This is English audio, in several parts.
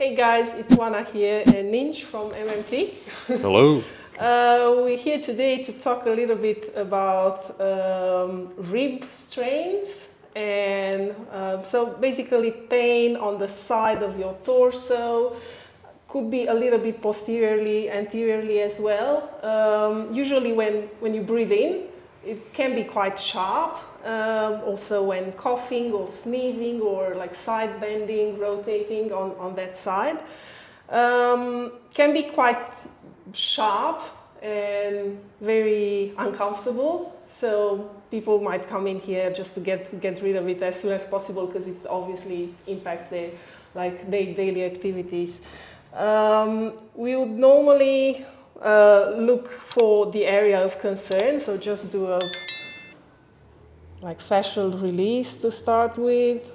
Hey guys, it's Oana here and Ninj from MMT. Hello. We're here today to talk a little bit about rib strains and so basically pain on the side of your torso. Could be a little bit posteriorly, anteriorly as well. Usually when you breathe in, it can be quite sharp. Also when coughing or sneezing or like side bending, rotating on that side. Can be quite sharp and very uncomfortable. So people might come in here just to get rid of it as soon as possible because it obviously impacts their daily activities. We would normally look for the area of concern, so just do a fascial release to start with.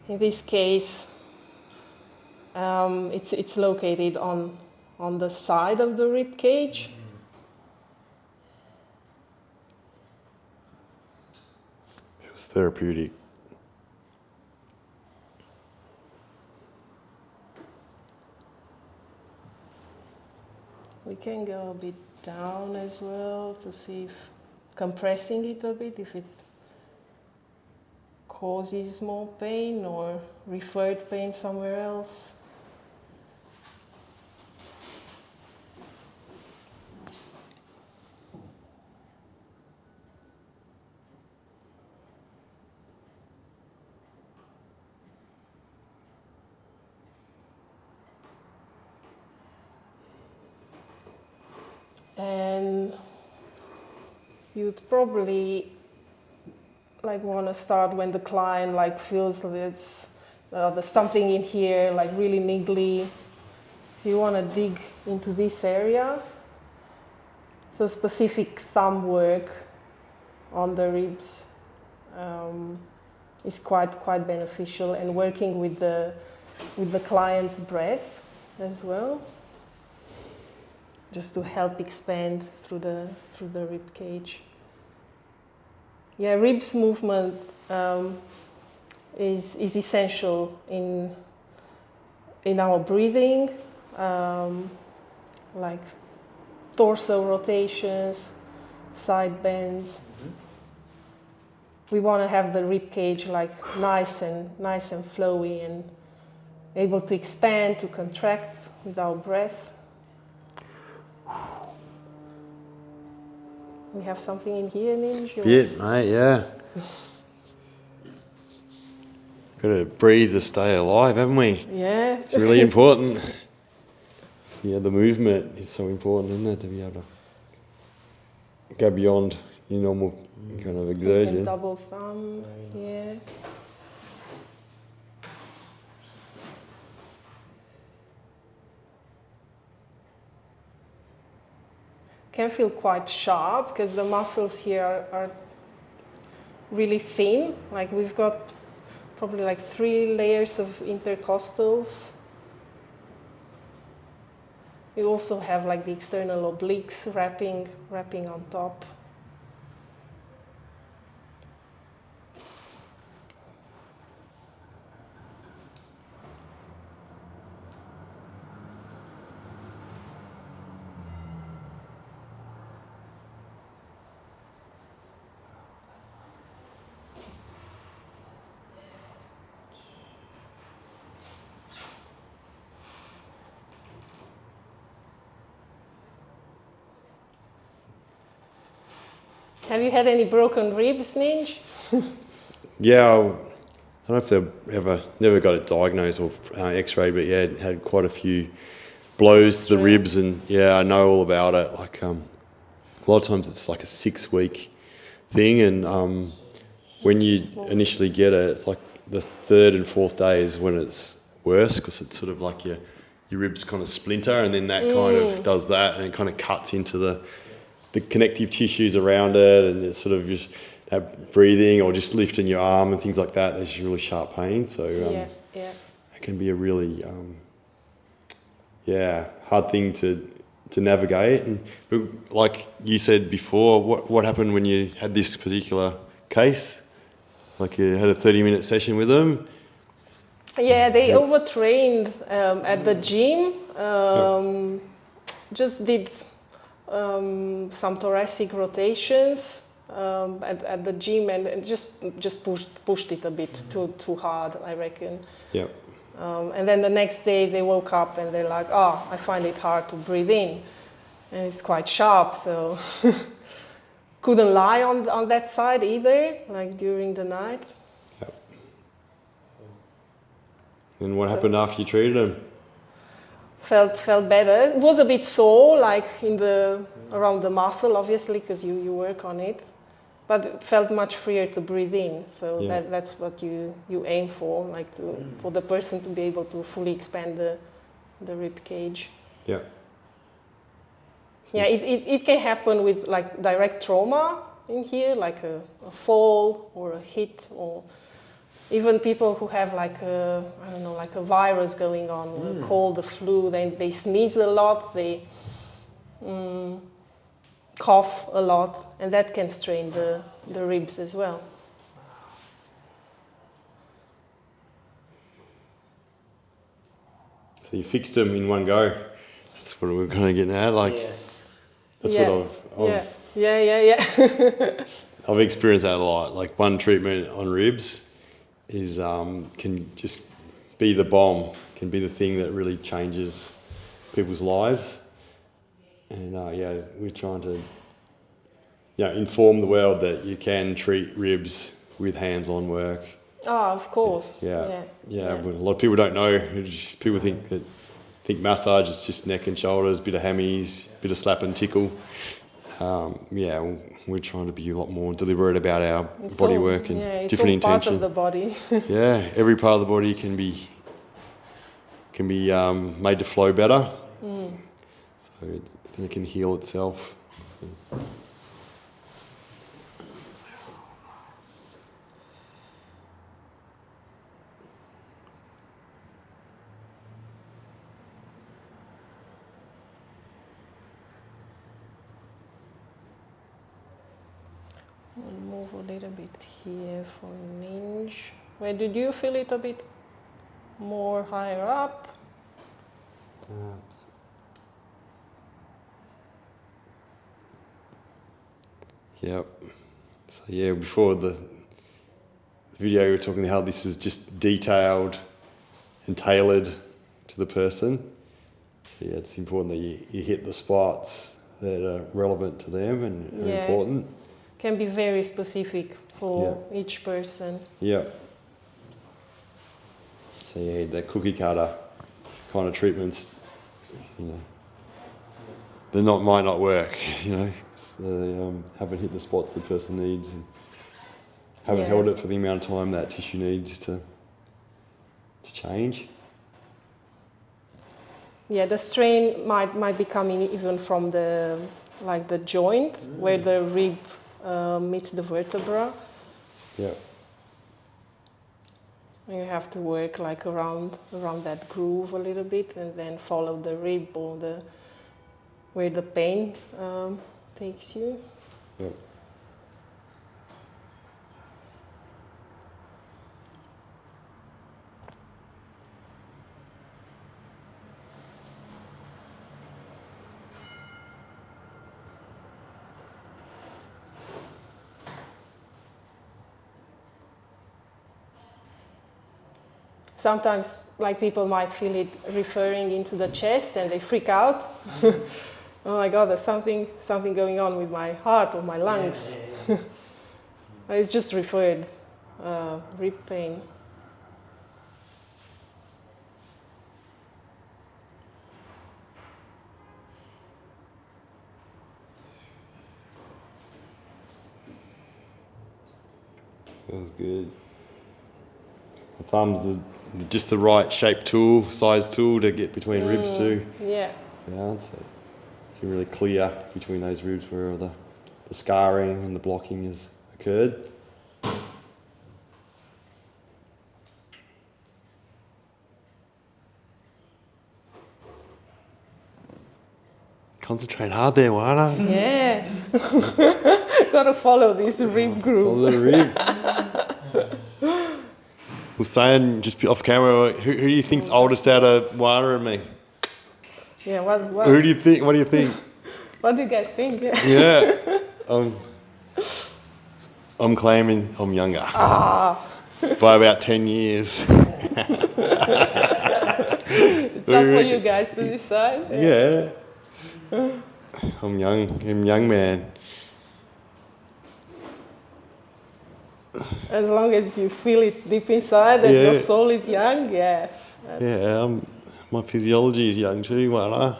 In this case, it's located on the side of the rib cage. Feels therapeutic. We can go a bit down as well to see if compressing it a bit, if it causes more pain or referred pain somewhere else. And you'd probably want to start when the client feels that there's something in here really niggly. You want to dig into this area. So specific thumb work on the ribs is quite beneficial, and working with the client's breath as well, just to help expand through the rib cage. Yeah, ribs movement is essential in our breathing, like torso rotations, side bends. We want to have the rib cage nice and flowy and able to expand, to contract with our breath. We have something in here, Ninj? Bit, mate, yeah. Got to breathe to stay alive, haven't we? Yeah. It's really important. Yeah, the movement is so important, isn't it, to be able to go beyond your normal kind of exertion. Double thumb, yeah. Can feel quite sharp because the muscles here are really thin. We've got probably 3 layers of intercostals. We also have the external obliques wrapping on top. Have you had any broken ribs, Ninj? Yeah, I don't know if they've never got it diagnosed or x-rayed, but yeah, had quite a few blows to the ribs, and yeah, I know all about it. A lot of times it's a 6-week thing, and when you initially get it, it's the 3rd and 4th day is when it's worse, because it's sort of your ribs kind of splinter, and then that kind of does that, and it kind of cuts into the connective tissues around it, and it's sort of just that breathing or just lifting your arm and things like that. There's really sharp pain, so it can be a really hard thing to navigate. And like you said before, what happened when you had this particular case? Like you had a 30-minute session with them? Yeah, they overtrained at the gym. Just did some thoracic rotations at the gym, and just pushed it a bit too hard, I reckon. Yeah. And then the next day they woke up and they're like, oh, I find it hard to breathe in, and it's quite sharp, so couldn't lie on that side either, like during the night. Yeah. And what happened after you treated them? Felt better. It was a bit sore, like around the muscle, obviously, because you work on it. But it felt much freer to breathe in. So that's what you aim for, like for the person to be able to fully expand the rib cage. Yeah. Yeah, it can happen with like direct trauma in here, like a fall or a hit, or even people who have like a virus going on, a cold, a flu, they sneeze a lot, they cough a lot, and that can strain the ribs as well. So you fixed them in one go. That's what we're kind of getting at. Like, that's what I've experienced that a lot. Like one treatment on ribs is can just be the bomb, can be the thing that really changes people's lives. And we're trying to inform the world that you can treat ribs with hands-on work. Oh, of course. Yeah. But a lot of people don't know. People think massage is just neck and shoulders, bit of hammies, bit of slap and tickle. We're trying to be a lot more deliberate about our body work and different intention. Part of the body. Yeah, every part of the body can be made to flow better. So then it can heal itself. So. We'll move a little bit here for an inch. Where did you feel it a bit more higher up? Yep. So before the video we were talking how this is just detailed and tailored to the person. So it's important that you hit the spots that are relevant to them and are important. Can be very specific for each person. Yeah. So the cookie cutter kind of treatments, they might not work, So they haven't hit the spots the person needs and haven't held it for the amount of time that tissue needs to change. Yeah, the strain might be coming even from the joint where the rib meets the vertebra. Yeah. You have to work like around that groove a little bit, and then follow the rib or where the pain takes you. Yeah. Sometimes, people might feel it referring into the chest, and they freak out. Oh my God, there's something going on with my heart or my lungs. It's just referred rib pain. Feels good. The thumbs are just the right shape tool, size tool to get between ribs too. Yeah. So you can really clear between those ribs where the scarring and the blocking has occurred. Concentrate hard there, Oana. Yeah. Gotta follow this rib group. Follow the rib. We're saying just off camera, who do you think's oldest out of Oana and me? Yeah, what? Who do you think? What do you think? What do you guys think? Yeah. Yeah. I'm claiming I'm younger. By about 10 years. It's up for you guys to decide. Yeah. I'm young man. As long as you feel it deep inside and your soul is young, yeah. Yeah, my physiology is young too, Oana.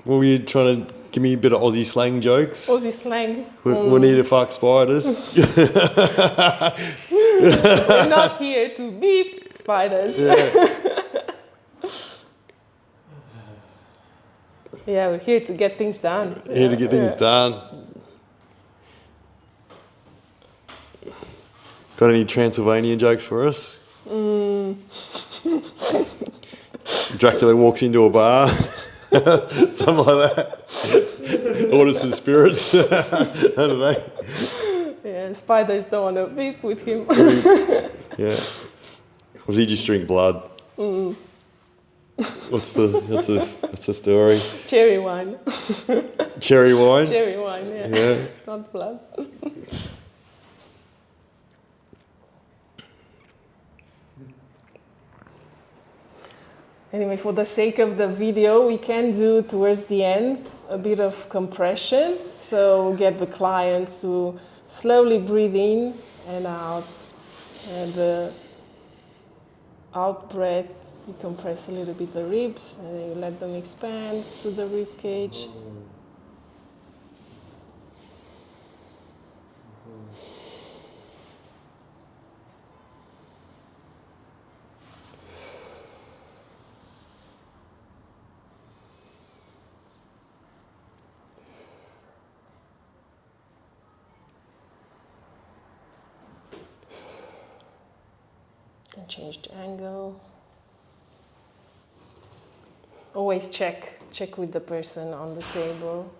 What were you trying to give me a bit of Aussie slang jokes? Aussie slang. We need to fuck spiders. We're not here to beep spiders. Yeah, we're here to get things done. Here to get things done. Got any Transylvanian jokes for us? Dracula walks into a bar. Something like that. Orders some spirits. I don't know. Yeah, spiders don't want to beep with him. Yeah. Or does he just drink blood? What's the story? Cherry wine. Cherry wine? Cherry wine, yeah. Not blood. Anyway, for the sake of the video, we can do towards the end a bit of compression. So get the client to slowly breathe in and out. And the out breath, you compress a little bit the ribs and then you let them expand through the rib cage. And change the angle. Always check with the person on the table.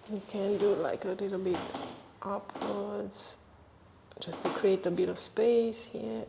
You can do like a little bit upwards, just to create a bit of space here.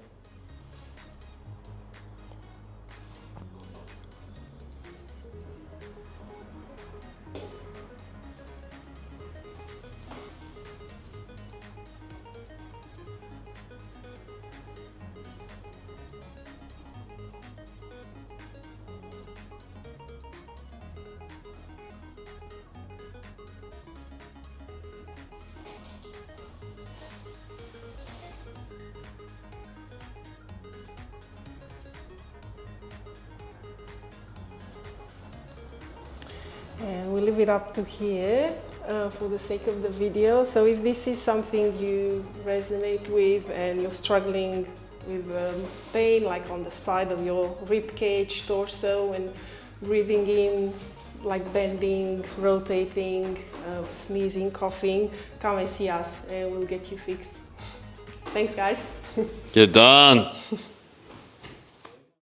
And we leave it up to here for the sake of the video. So if this is something you resonate with and you're struggling with pain, like on the side of your rib cage, torso, and breathing in, like bending, rotating, sneezing, coughing, come and see us and we'll get you fixed. Thanks, guys. Get it done.